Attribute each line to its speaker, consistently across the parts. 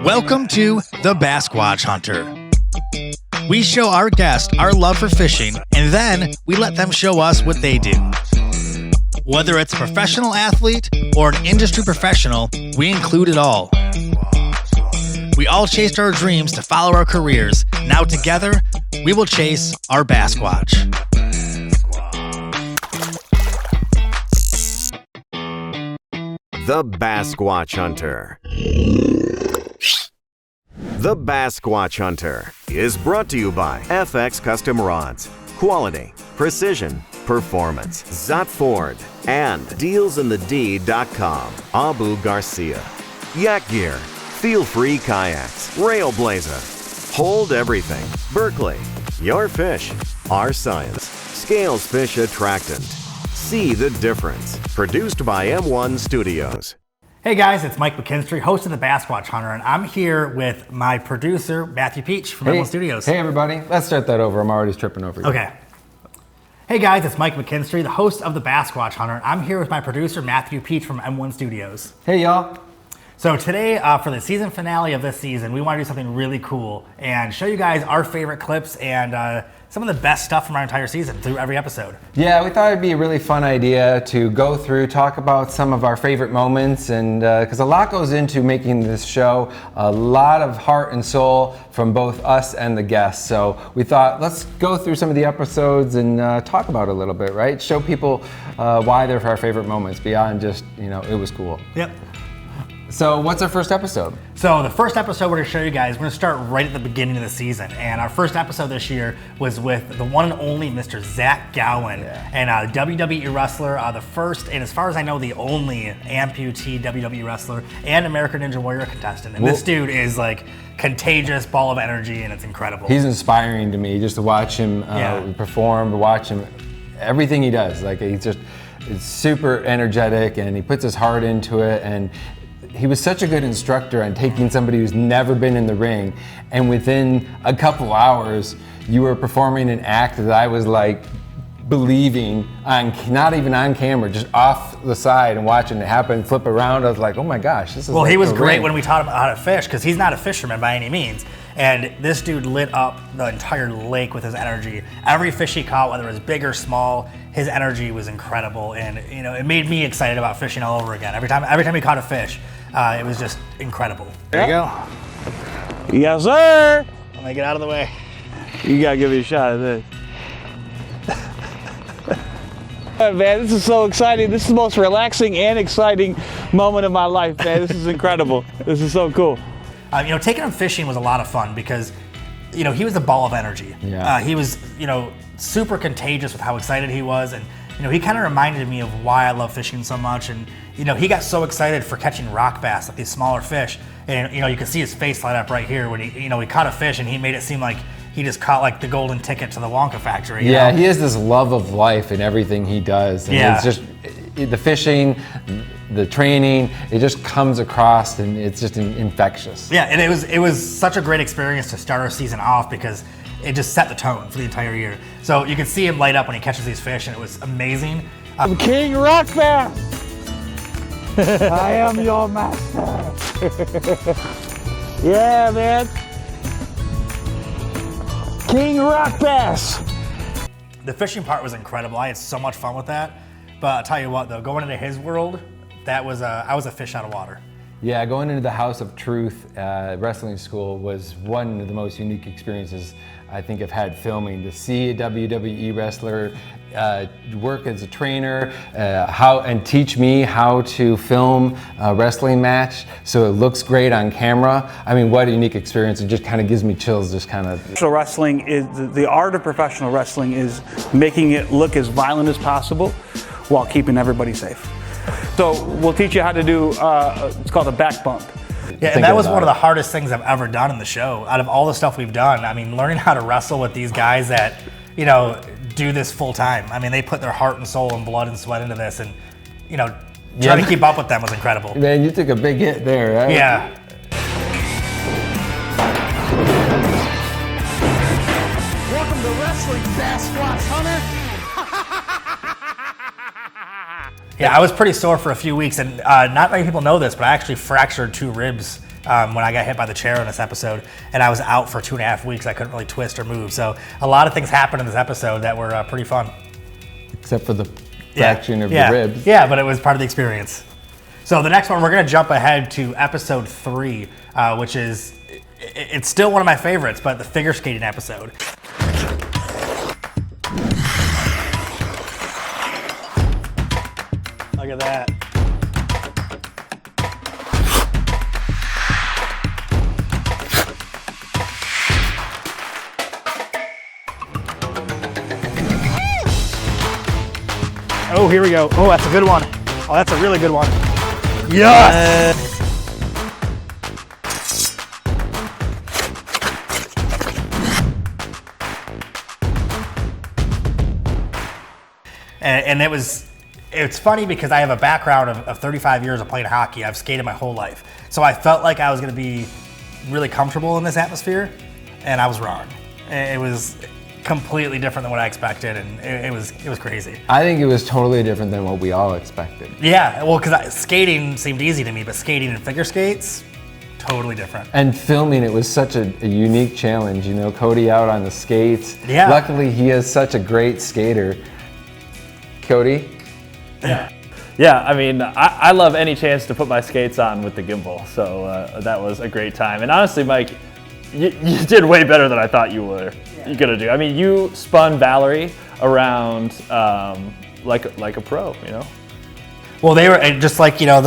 Speaker 1: Welcome to The Basquatch Hunter. We show our guests our love for fishing, and then we let them show us what they do. Whether it's a professional athlete or an industry professional, we include it all. We all chased our dreams to follow our careers. Now together, we will chase our Basquatch.
Speaker 2: The Basquatch Hunter. The Basquatch Hunter is brought to you by FX Custom Rods, quality, precision, performance, Zott Ford, and DealsInTheD.com, Abu Garcia. Yak Gear, Feel Free Kayaks, Railblazer, Hold Everything, Berkeley, Your Fish, Our Science, Scales Fish Attractant. See the difference. Produced by M1 Studios.
Speaker 1: Hey guys, it's Mike McKinstry, host of The Basquatch Hunter, and I'm here with my producer, Matthew Peach from M1 Studios.
Speaker 3: Hey everybody, let's start that over. I'm already tripping over you.
Speaker 1: Okay. Hey guys, it's Mike McKinstry, the host of The Basquatch Hunter. I'm here with my producer, Matthew Peach from M1 Studios.
Speaker 3: Hey y'all.
Speaker 1: So today, for the season finale of this season, we want to do something really cool and show you guys our favorite clips and some of the best stuff from our entire season through every episode.
Speaker 3: Yeah, we thought it'd be a really fun idea to go through, talk about some of our favorite moments, and because a lot goes into making this show, a lot of heart and soul from both us and the guests. So we thought, let's go through some of the episodes and talk about it a little bit, right? Show people why they're our favorite moments beyond just, it was cool.
Speaker 1: Yep.
Speaker 3: So what's our first episode?
Speaker 1: So the first episode we're going to show you guys, we're going to start right at the beginning of the season. And our first episode this year was with the one and only Mr. Zach Gowen, and a WWE wrestler, the first, and as far as I know, the only amputee WWE wrestler and American Ninja Warrior contestant. And this dude is like contagious ball of energy, and it's incredible.
Speaker 3: He's inspiring to me just to watch him perform, to watch him, everything he does. Like it's super energetic, and he puts his heart into it. And he was such a good instructor on taking somebody who's never been in the ring, and within a couple hours, you were performing an act that I was like believing on, not even on camera, just off the side and watching it happen, flip around. I was like, oh my gosh, this is
Speaker 1: Well,
Speaker 3: like
Speaker 1: he was great
Speaker 3: ring.
Speaker 1: when we taught him how to fish, because he's not a fisherman by any means. And this dude lit up the entire lake with his energy. Every fish he caught, whether it was big or small, his energy was incredible. And it made me excited about fishing all over again. Every time he caught a fish, it was just incredible. There you go.
Speaker 4: Yes, sir.
Speaker 1: I'm gonna get out of the way.
Speaker 4: You gotta give me a shot of this. Man, this is so exciting. This is the most relaxing and exciting moment of my life, man. This is incredible. This is so cool.
Speaker 1: Taking him fishing was a lot of fun because, he was a ball of energy.
Speaker 3: Yeah.
Speaker 1: He was, super contagious with how excited he was, and he kind of reminded me of why I love fishing so much. And he got so excited for catching rock bass, like these smaller fish, and you could see his face light up right here when he caught a fish, and he made it seem like he just caught like the golden ticket to the Wonka factory.
Speaker 3: Yeah, he has this love of life in everything he does. And it's just the fishing, the training, it just comes across, and it's just infectious.
Speaker 1: Yeah, and it was such a great experience to start our season off because it just set the tone for the entire year. So you can see him light up when he catches these fish, and it was amazing.
Speaker 4: I'm King Rock Bass. I am your master. Yeah, man. King Rock Bass.
Speaker 1: The fishing part was incredible. I had so much fun with that. But I'll tell you what, though, going into his world, I was a fish out of water.
Speaker 3: Yeah, going into the House of Truth wrestling school was one of the most unique experiences I think I've had filming. To see a WWE wrestler work as a trainer, and teach me how to film a wrestling match so it looks great on camera. I mean, what a unique experience. It just kind of gives me chills, just kind of.
Speaker 4: Professional wrestling is, the art of professional wrestling is making it look as violent as possible while keeping everybody safe. So we'll teach you how to do, it's called a back bump.
Speaker 1: Yeah, and that was one of the hardest things I've ever done in the show. Out of all the stuff we've done, I mean, learning how to wrestle with these guys that, do this full time. I mean, they put their heart and soul and blood and sweat into this, and, trying to keep up with them was incredible.
Speaker 3: Man, you took a big hit there, right?
Speaker 1: Yeah.
Speaker 5: Welcome to Wrestling, Basquatch Hunter.
Speaker 1: Yeah, I was pretty sore for a few weeks, and not many people know this, but I actually fractured 2 ribs when I got hit by the chair in this episode, and I was out for 2.5 weeks. I couldn't really twist or move. So a lot of things happened in this episode that were pretty fun.
Speaker 3: Except for the fracturing of the ribs.
Speaker 1: Yeah, but it was part of the experience. So the next one, we're going to jump ahead to episode 3, which is, it's still one of my favorites, but the figure skating episode. Look at that. Oh, here we go. Oh, that's a good one. Oh, that's a really good one. Yes! And it's funny because I have a background of 35 years of playing hockey. I've skated my whole life. So I felt like I was going to be really comfortable in this atmosphere, and I was wrong. It was completely different than what I expected, and it was crazy.
Speaker 3: I think it was totally different than what we all expected.
Speaker 1: Yeah, well, because skating seemed easy to me, but skating and figure skates, totally different.
Speaker 3: And filming it was such a unique challenge. You know, Cody out on the skates.
Speaker 1: Yeah.
Speaker 3: Luckily, he is such a great skater. Cody?
Speaker 6: Yeah, I mean, I love any chance to put my skates on with the gimbal, so that was a great time. And honestly, Mike, you did way better than I thought you were gonna do. I mean, you spun Valerie around like a pro, you know?
Speaker 1: Well, they were just like, you know,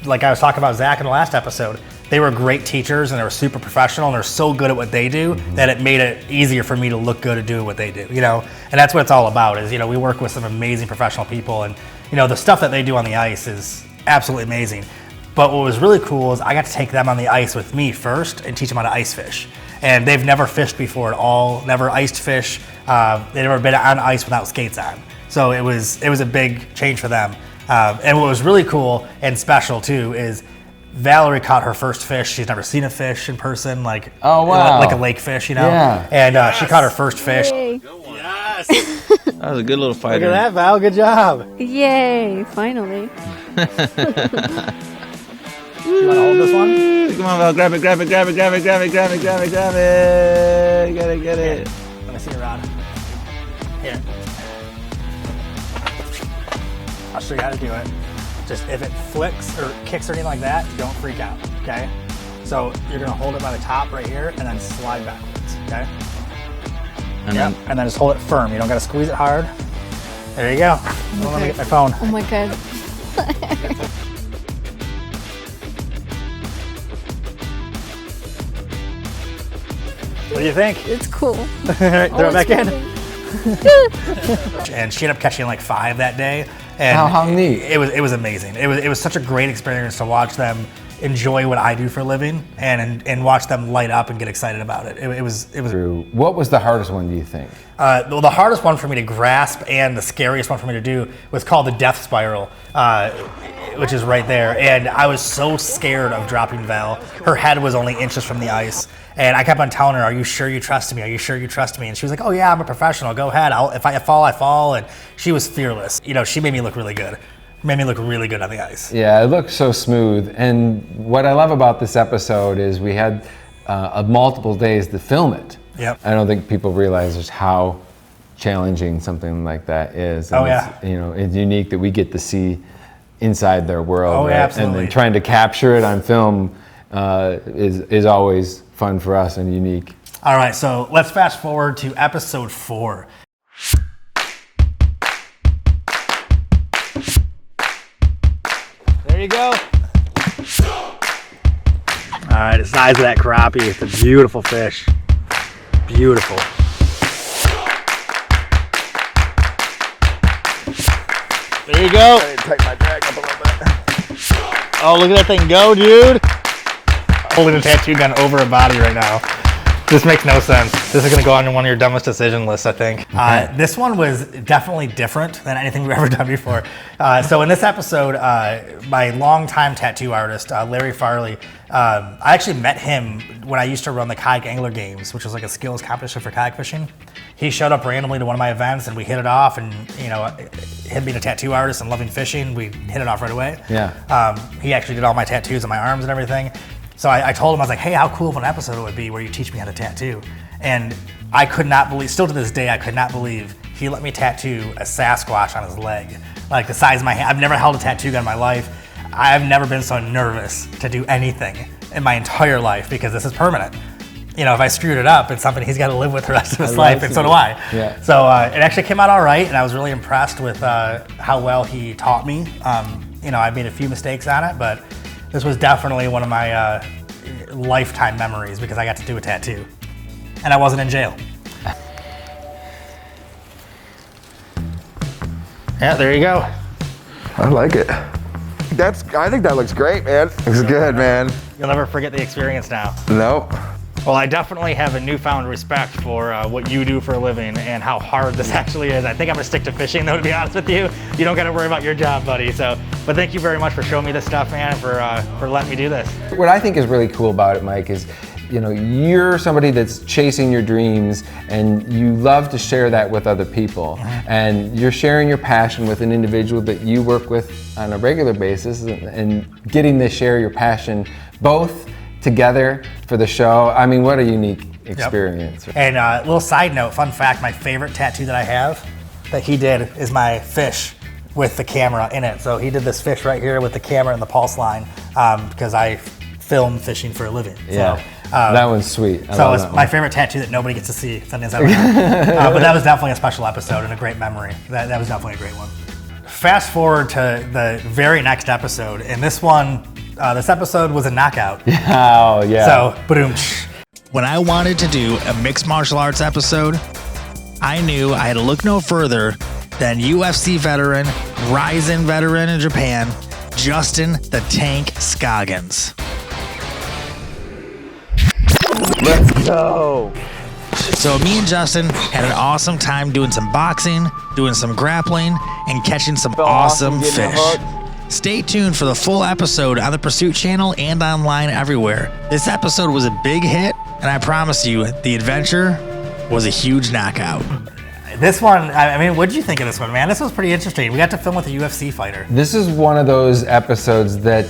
Speaker 1: like I was talking about Zach in the last episode, they were great teachers and they were super professional and they're so good at what they do that it made it easier for me to look good at doing what they do, you know? And that's what it's all about is, you know, we work with some amazing professional people and, you know, the stuff that they do on the ice is absolutely amazing. But what was really cool is I got to take them on the ice with me first and teach them how to ice fish. And they've never fished before at all, never iced fish. They've never been on ice without skates on. So it was a big change for them. And what was really cool and special too is Valerie caught her first fish. She's never seen a fish in person, like
Speaker 3: oh wow,
Speaker 1: like a lake fish, you know.
Speaker 3: Yeah.
Speaker 1: And she caught her first fish.
Speaker 7: Yay.
Speaker 1: Yes.
Speaker 8: That was a good little fighter.
Speaker 1: Look at that, Val. Good job.
Speaker 7: Yay! Finally.
Speaker 1: You want to hold this one?
Speaker 8: Come on, Val. Grab it. Get it.
Speaker 1: Let me see your rod. Here. I'll show you how to do it. Just if it flicks or kicks or anything like that, don't freak out, okay? So you're gonna hold it by the top right here and then slide backwards, okay? And then just hold it firm. You don't gotta squeeze it hard. There you go. Let me get my phone.
Speaker 7: Oh my god.
Speaker 1: What do you think?
Speaker 7: It's cool.
Speaker 1: Throw it back in. And she ended up catching like 5 that day. And
Speaker 3: how neat.
Speaker 1: It was amazing. It was such a great experience to watch them enjoy what I do for a living and watch them light up and get excited about it. It was.
Speaker 3: What was the hardest one, do you think?
Speaker 1: Well, the hardest one for me to grasp and the scariest one for me to do was called the death spiral, which is right there. And I was so scared of dropping Val. Her head was only inches from the ice. And I kept on telling her, "Are you sure you trust me? Are you sure you trust me?" And she was like, "Oh yeah, I'm a professional. Go ahead. If I fall, I fall." And she was fearless. You know, she made me look really good. Made me look really good on the ice.
Speaker 3: Yeah, it looked so smooth. And what I love about this episode is we had multiple days to film it.
Speaker 1: Yep.
Speaker 3: I don't think people realize just how challenging something like that is. And it's unique that we get to see inside their world.
Speaker 1: Oh,
Speaker 3: right?
Speaker 1: yeah, absolutely.
Speaker 3: And then trying to capture it on film is always fun for us and unique.
Speaker 1: All right, so let's fast forward to episode 4. There you go. All right, the size of that crappie. It's a beautiful fish. Beautiful. There you go.
Speaker 8: Tighten my drag up a little bit.
Speaker 1: Oh, look at that thing go, dude. Holding a tattoo gun over a body right now. This makes no sense. This is going to go on one of your dumbest decision lists, I think. This one was definitely different than anything we've ever done before. So in this episode, my longtime tattoo artist, Larry FARLEY, I actually met him when I used to run the kayak angler games, which was like a skills competition for kayak fishing. He showed up randomly to one of my events and we hit it off, and you know, him being a tattoo artist and loving fishing, we hit it off right away.
Speaker 3: Yeah.
Speaker 1: He actually did all my tattoos on my arms and everything. So I told him, I was like, hey, how cool of an episode it would be where you teach me how to tattoo. And I could not believe, still to this day, I could not believe he let me tattoo a Sasquatch on his leg, like the size of my hand. I've never held a tattoo gun in my life. I've never been so nervous to do anything in my entire life because this is permanent. You know, if I screwed it up, it's something he's got to live with the rest of his life, and so do I.
Speaker 3: Yeah.
Speaker 1: So it actually came out all right, and I was really impressed with how well he taught me. You know, I made a few mistakes on it, but this was definitely one of my lifetime memories because I got to do a tattoo, and I wasn't in jail. Yeah, there you go.
Speaker 7: I like it. I think that looks great, man. Looks good, man.
Speaker 1: You'll never forget the experience now.
Speaker 7: Nope.
Speaker 1: Well, I definitely have a newfound respect for what you do for a living and how hard this actually is. I think I'm gonna stick to fishing though, to be honest with you. You don't gotta worry about your job, buddy. But thank you very much for showing me this stuff, man, and for letting me do this.
Speaker 3: What I think is really cool about it, Mike, is you know, you're somebody that's chasing your dreams and you love to share that with other people. And you're sharing your passion with an individual that you work with on a regular basis and getting to share your passion both together for the show. I mean, what a unique experience.
Speaker 1: Yep. And a little side note, fun fact, my favorite tattoo that I have that he did is my fish with the camera in it. So he did this fish right here with the camera and the pulse line because I film fishing for a living.
Speaker 3: Yeah.
Speaker 1: So,
Speaker 3: that one's sweet.
Speaker 1: So it's my favorite tattoo that nobody gets to see. It's on the inside of my head. But that was definitely a special episode and a great memory. That was definitely a great one. Fast forward to the very next episode, and this one, this episode was a knockout.
Speaker 3: Oh, yeah.
Speaker 1: So, boom.
Speaker 9: When I wanted to do a mixed martial arts episode, I knew I had to look no further than UFC veteran, Rizin veteran in Japan, Justin the Tank Scoggins.
Speaker 7: Let's go.
Speaker 9: So me and Justin had an awesome time doing some boxing, doing some grappling, and catching some awesome fish. Stay tuned for the full episode on the Pursuit channel and online everywhere. This episode was a big hit, and I promise you, the adventure was a huge knockout.
Speaker 1: This one, I mean, what did you think of this one, man? This was pretty interesting. We got to film with a UFC fighter.
Speaker 3: This is one of those episodes that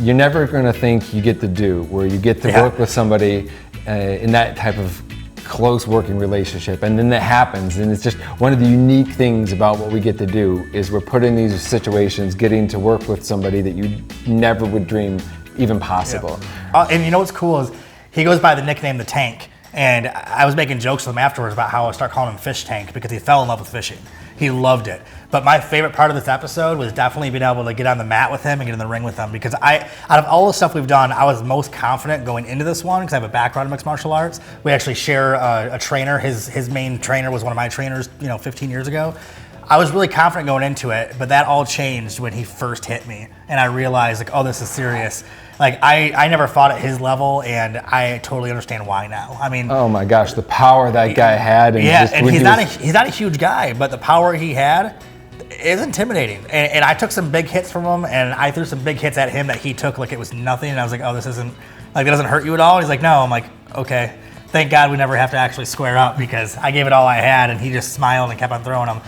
Speaker 3: you're never going to think you get to do, where you get to work with somebody in that type of close working relationship, and then that happens, and it's just one of the unique things about what we get to do is we're put in these situations, getting to work with somebody that you never would dream even possible.
Speaker 1: Yeah. And you know what's cool is he goes by the nickname The Tank, and I was making jokes with him afterwards about how I started calling him Fish Tank because he fell in love with fishing. He loved it. But my favorite part of this episode was definitely being able to get on the mat with him and get in the ring with him, because out of all the stuff we've done, I was most confident going into this one because I have a background in mixed martial arts. We actually share a trainer. His main trainer was one of my trainers, 15 years ago. I was really confident going into it, but that all changed when he first hit me, and I realized, like, oh, this is serious. Like, I never fought at his level, and I totally understand why now. I mean,
Speaker 3: oh my gosh, the power that guy had. And
Speaker 1: yeah, and he's not a huge guy, but the power he had is intimidating. And I took some big hits from him, and I threw some big hits at him that he took like it was nothing. And I was like, oh, this isn't, like, that doesn't hurt you at all? And he's like, no. I'm like, okay. Thank God we never have to actually square up, because I gave it all I had, and he just smiled and kept on throwing them.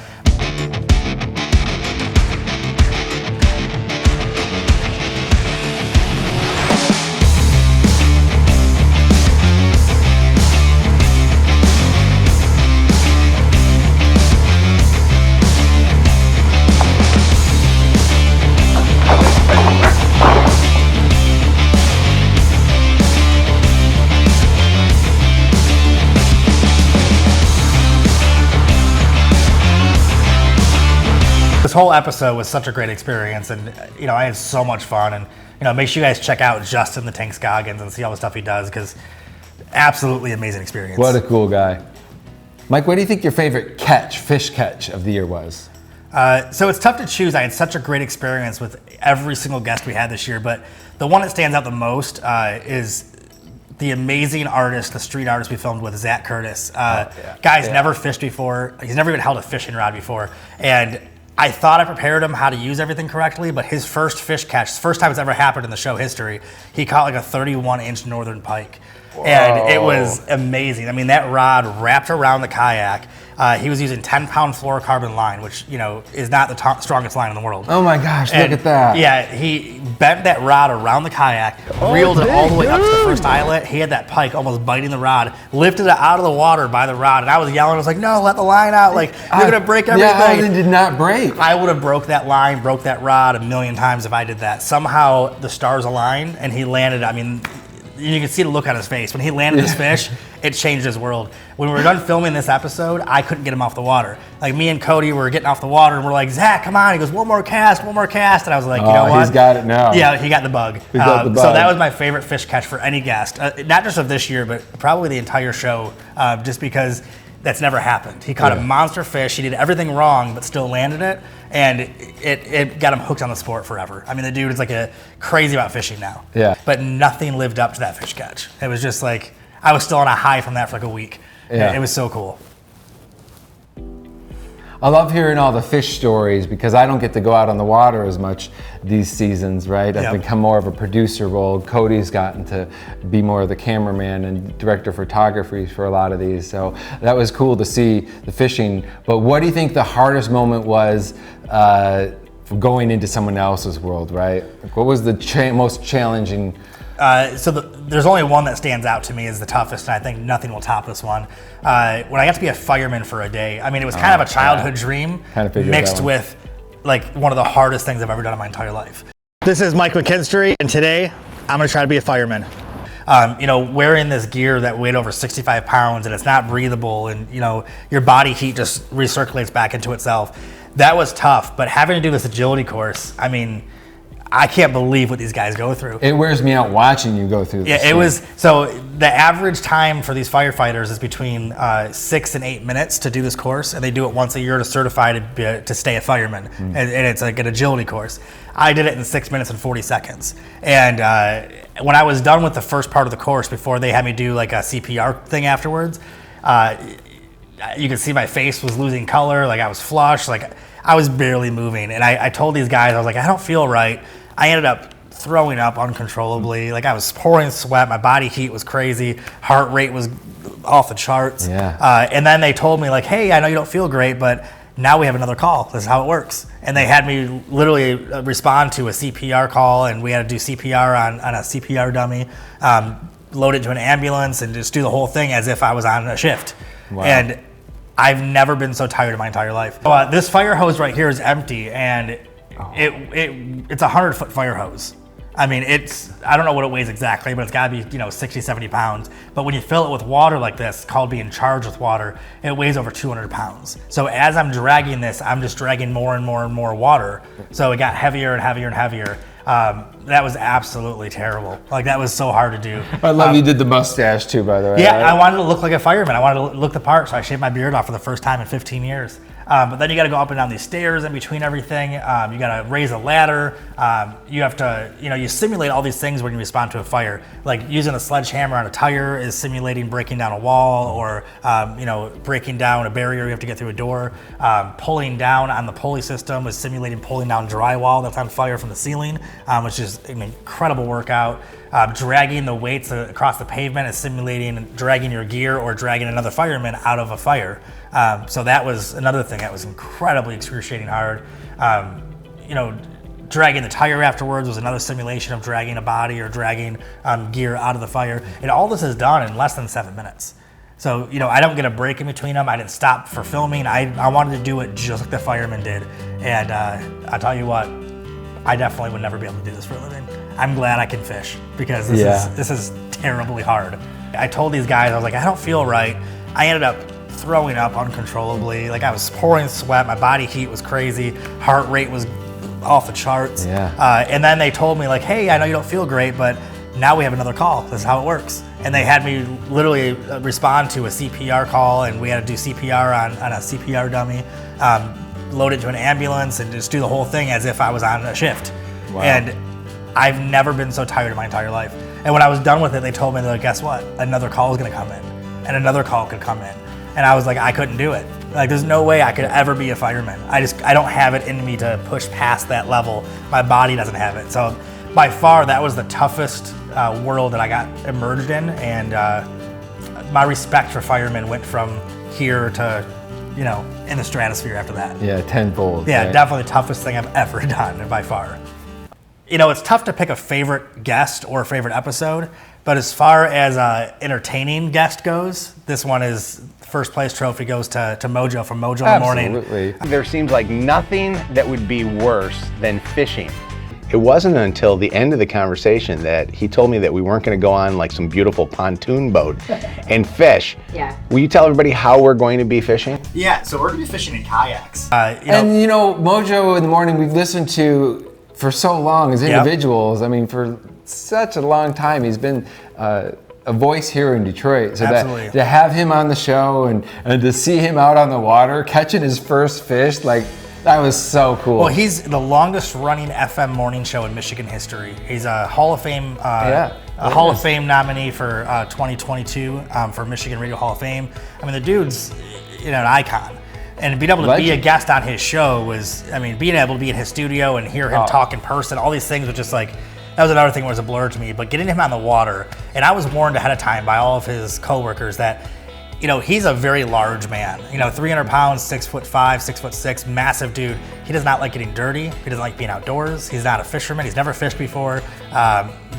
Speaker 1: This whole episode was such a great experience, and I had so much fun. And make sure you guys check out Justin the Tank Scoggins and see all the stuff he does, because absolutely amazing experience.
Speaker 3: What a cool guy. Mike, what do you think your favorite fish catch of the year was?
Speaker 1: So it's tough to choose. I had such a great experience with every single guest we had this year, but the one that stands out the most is the amazing artist, the street artist we filmed with, Zach Curtis. Guy's never fished before. He's never even held a fishing rod before. And I thought I prepared him how to use everything correctly, but his first fish catch, first time it's ever happened in the show history, he caught like a 31-inch northern pike. and it was amazing. I mean, that rod wrapped around the kayak. He was using 10-pound fluorocarbon line, which, you know, is not the strongest line in the world.
Speaker 3: Oh my gosh, look at that.
Speaker 1: Yeah, he bent that rod around the kayak, reeled it all the way up to the first eyelet. He had that pike almost biting the rod, lifted it out of the water by the rod, and I was yelling. I was like, no, let the line out. Like, you're going to break everything.
Speaker 3: Yeah, it did not break.
Speaker 1: I would have broke that line, broke that rod a million times if I did that. Somehow the stars aligned, and he landed. I mean, you can see the look on his face. When he landed this fish, it changed his world. When we were done filming this episode, I couldn't get him off the water. Like, me and Cody were getting off the water, and we're like, Zach, come on. He goes, one more cast. And I was like, you know what?
Speaker 3: He's got it now.
Speaker 1: Yeah, he got the bug.
Speaker 3: He got the bug.
Speaker 1: So that was my favorite fish catch for any guest. Not just of this year, but probably the entire show, just because that's never happened. He caught a monster fish. He did everything wrong, but still landed it. And it got him hooked on the sport forever. I mean, the dude is like crazy about fishing now.
Speaker 3: Yeah.
Speaker 1: But nothing lived up to that fish catch. It was just like, I was still on a high from that for like a week.
Speaker 3: Yeah.
Speaker 1: It was so cool.
Speaker 3: I love hearing all the fish stories because I don't get to go out on the water as much these seasons, right? I've become more of a producer role. Cody's gotten to be more of the cameraman and director of photography for a lot of these. So that was cool to see the fishing. But what do you think the hardest moment was for going into someone else's world, right? What was the most challenging?
Speaker 1: There's only one that stands out to me as the toughest, and I think nothing will top this one. When I got to be a fireman for a day, I mean, it was kind of a childhood dream mixed with like one of the hardest things I've ever done in my entire life. This is Mike McKinstry, and today I'm going to try to be a fireman. You know, wearing this gear that weighed over 65 pounds and it's not breathable, and, you know, your body heat just recirculates back into itself. That was tough, but having to do this agility course, I mean, I can't believe what these guys go through.
Speaker 3: It wears me out watching you go through this.
Speaker 1: Yeah, it was, so the average time for these firefighters is between 6 and 8 minutes to do this course, and they do it once a year to certify to stay a fireman, and it's like an agility course. I did it in 6 minutes and 40 seconds. And when I was done with the first part of the course, before they had me do like a CPR thing afterwards, you could see my face was losing color, like I was flushed, like I was barely moving. And I told these guys, I was like, I don't feel right. I ended up throwing up uncontrollably. Like, I was pouring sweat. My body heat was crazy. Heart rate was off the charts.
Speaker 3: Yeah.
Speaker 1: And then they told me, like, hey, I know you don't feel great, but now we have another call. This is how it works. And they had me literally respond to a CPR call, and we had to do CPR on a CPR dummy, load it to an ambulance, and just do the whole thing as if I was on a shift.
Speaker 3: Wow.
Speaker 1: And I've never been so tired in my entire life. This fire hose right here is empty, and it's a 100-foot fire hose. I mean, I don't know what it weighs exactly, but it's gotta be, 60, 70 pounds. But when you fill it with water like this, called being charged with water, it weighs over 200 pounds. So as I'm dragging this, I'm just dragging more and more and more water. So it got heavier and heavier and heavier. That was absolutely terrible. Like, that was so hard to do.
Speaker 3: I love you did the mustache too, by the way.
Speaker 1: Yeah,
Speaker 3: right?
Speaker 1: I wanted to look like a fireman. I wanted to look the part, so I shaved my beard off for the first time in 15 years. But then you got to go up and down these stairs in between everything. You got to raise a ladder. You have to, you simulate all these things when you respond to a fire. Like, using a sledgehammer on a tire is simulating breaking down a wall, or, breaking down a barrier you have to get through a door. Pulling down on the pulley system is simulating pulling down drywall that's on fire from the ceiling, which is an incredible workout. Dragging the weights across the pavement is simulating dragging your gear or dragging another fireman out of a fire. So that was another thing that was incredibly excruciating hard. Dragging the tire afterwards was another simulation of dragging a body or dragging gear out of the fire. And all this is done in less than 7 minutes. So, I don't get a break in between them. I didn't stop for filming. I wanted to do it just like the firemen did. And I'll tell you what, I definitely would never be able to do this for a living. I'm glad I can fish, because this is terribly hard. I told these guys, I was like, I don't feel right. I ended up throwing up uncontrollably. Like, I was pouring sweat. My body heat was crazy. Heart rate was off the charts.
Speaker 3: Yeah.
Speaker 1: And then they told me, like, hey, I know you don't feel great, but now we have another call. This is how it works. And they had me literally respond to a CPR call, and we had to do CPR on a CPR dummy, load it to an ambulance, and just do the whole thing as if I was on a shift.
Speaker 3: Wow.
Speaker 1: And I've never been so tired in my entire life. And when I was done with it, they told me, like, guess what? Another call is gonna come in, and another call could come in. And I was like, I couldn't do it. Like, there's no way I could ever be a fireman. I don't have it in me to push past that level. My body doesn't have it. So by far, that was the toughest world that I got immersed in, and my respect for firemen went from here to, you know, in the stratosphere after that.
Speaker 3: Yeah, tenfold.
Speaker 1: Yeah,
Speaker 3: right?
Speaker 1: definitely the toughest thing I've ever done by far. You know, it's tough to pick a favorite guest or a favorite episode, but as far as entertaining guest goes, this one is first place trophy goes to Mojo from Mojo in the Morning.
Speaker 3: Absolutely.
Speaker 10: There seems like nothing that would be worse than fishing. It wasn't until the end of the conversation that he told me that we weren't going to go on like some beautiful pontoon boat and fish.
Speaker 11: Yeah.
Speaker 10: Will you tell everybody how we're going to be fishing?
Speaker 1: Yeah, so we're going to be fishing in kayaks.
Speaker 3: And you know, Mojo in the Morning we've listened to for so long as individuals. I mean, for such a long time, he's been a voice here in Detroit. So
Speaker 1: Absolutely.
Speaker 3: that to have him on the show and to see him out on the water catching his first fish, like that was so cool.
Speaker 1: Well, he's the longest running FM morning show in Michigan history. He's a Hall of Fame Hall of Fame nominee for 2022 for Michigan Radio Hall of Fame. I mean, the dude's, you know, an icon. And being able to be a guest on his show was, I mean, being able to be in his studio and hear him talk in person, all these things were just like, that was another thing that was a blur to me. But getting him on the water, and I was warned ahead of time by all of his coworkers that, you know, he's a very large man. You know, 300 pounds, 6'5", 6'6", massive dude. He does not like getting dirty. He doesn't like being outdoors. He's not a fisherman. He's never fished before.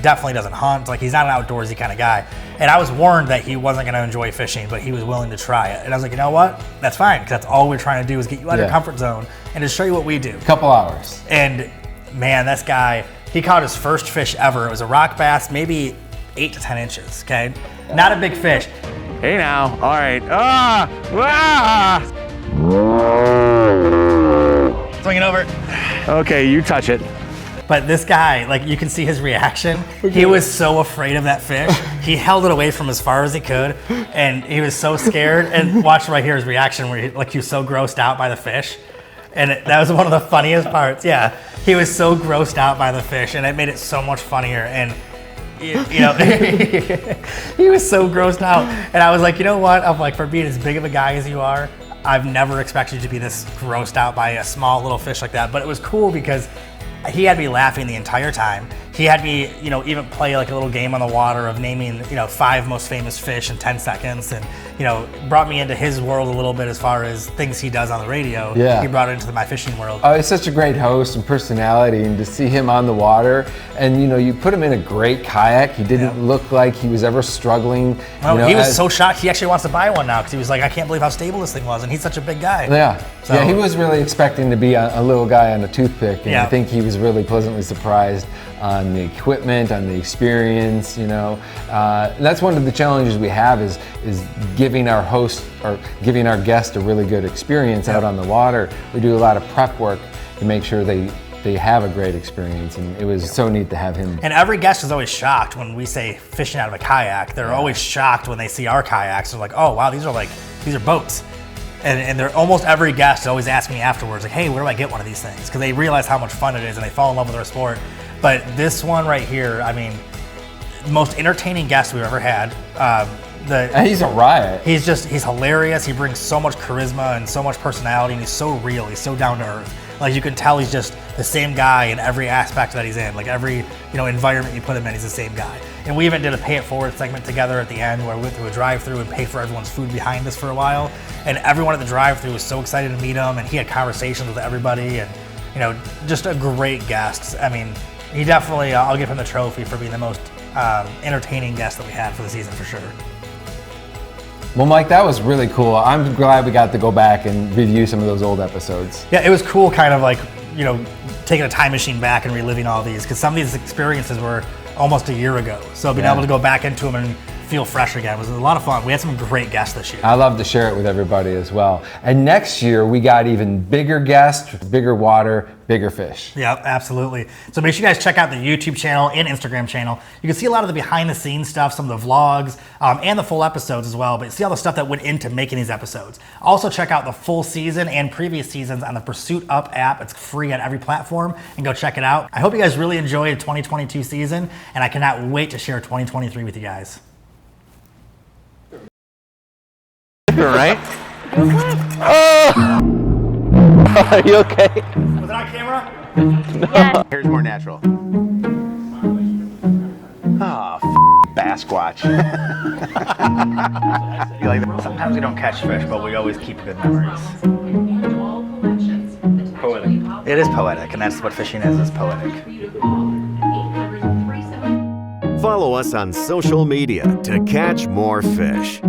Speaker 1: Definitely doesn't hunt. Like, he's not an outdoorsy kind of guy. And I was warned that he wasn't going to enjoy fishing, but he was willing to try it. And I was like, you know what? That's fine, because that's all we're trying to do is get you out of your comfort zone and just show you what we do.
Speaker 3: Couple hours.
Speaker 1: And man, this guy, he caught his first fish ever. It was a rock bass, maybe 8 to 10 inches, okay? Not a big fish.
Speaker 8: Hey now, all right.
Speaker 1: Swing it over.
Speaker 8: Okay, you touch it.
Speaker 1: But this guy, like, you can see his reaction. He was so afraid of that fish. He held it away from as far as he could, and he was so scared. And watch right here his reaction, where he was so grossed out by the fish. And that was one of the funniest parts. Yeah, he was so grossed out by the fish, and it made it so much funnier. And you know, he was so grossed out. And I was like, you know what? I'm like, for being as big of a guy as you are, I've never expected you to be this grossed out by a small little fish like that. But it was cool because he had me laughing the entire time. He had me, you know, even play like a little game on the water of naming, you know, 5 most famous fish in 10 seconds, and, you know, brought me into his world a little bit as far as things he does on the radio.
Speaker 3: Yeah.
Speaker 1: He brought it into my fishing world.
Speaker 3: Oh, he's such a great host and personality, and to see him on the water, and you know, you put him in a great kayak. He didn't look like he was ever struggling.
Speaker 1: Well,
Speaker 3: you know,
Speaker 1: he was so shocked. He actually wants to buy one now because he was like, I can't believe how stable this thing was, and he's such a big guy.
Speaker 3: Yeah,
Speaker 1: So-
Speaker 3: yeah, he was really expecting to be a little guy on a toothpick, and I think he was really pleasantly surprised on the equipment, on the experience, you know. And that's one of the challenges we have is giving our host or giving our guest a really good experience out on the water. We do a lot of prep work to make sure they have a great experience, and it was so neat to have him.
Speaker 1: And every guest is always shocked when we say fishing out of a kayak. They're always shocked when they see our kayaks. They're like, oh wow, these are boats. And they're almost every guest always asks me afterwards, like, hey, where do I get one of these things? Because they realize how much fun it is and they fall in love with our sport. But this one right here, I mean, most entertaining guest we've ever had.
Speaker 3: And he's a riot.
Speaker 1: He's hilarious. He brings so much charisma and so much personality, and he's so real. He's so down to earth. Like, you can tell he's just the same guy in every aspect that he's in. Like, every, you know, environment you put him in, he's the same guy. And we even did a pay it forward segment together at the end where we went through a drive-through and paid for everyone's food behind us for a while. And everyone at the drive-through was so excited to meet him, and he had conversations with everybody, and, you know, just a great guest. I mean, he definitely, I'll give him the trophy for being the most entertaining guest that we had for the season, for sure.
Speaker 3: Well, Mike, that was really cool. I'm glad we got to go back and review some of those old episodes.
Speaker 1: Yeah, it was cool, kind of like, you know, taking a time machine back and reliving all these, because some of these experiences were almost a year ago. So being able to go back into them and feel fresh again was a lot of fun. We had some great guests this year.
Speaker 3: I love to share it with everybody as well. And next year, we got even bigger guests, bigger water, bigger fish.
Speaker 1: Yeah, absolutely. So make sure you guys check out the YouTube channel and Instagram channel. You can see a lot of the behind the scenes stuff, some of the vlogs, and the full episodes as well, but see all the stuff that went into making these episodes. Also check out the full season and previous seasons on the Pursuit Up app. It's free on every platform, and go check it out. I hope you guys really enjoyed the 2022 season, and I cannot wait to share 2023 with you guys.
Speaker 8: Right? Oh! Are you okay?
Speaker 1: Was it on camera?
Speaker 10: No. Here's more natural. Ah. Basquatch.
Speaker 1: Sometimes we don't catch fish, but we always keep good memories.
Speaker 6: Poetic.
Speaker 1: It is poetic, and that's what fishing is poetic.
Speaker 2: Follow us on social media to catch more fish.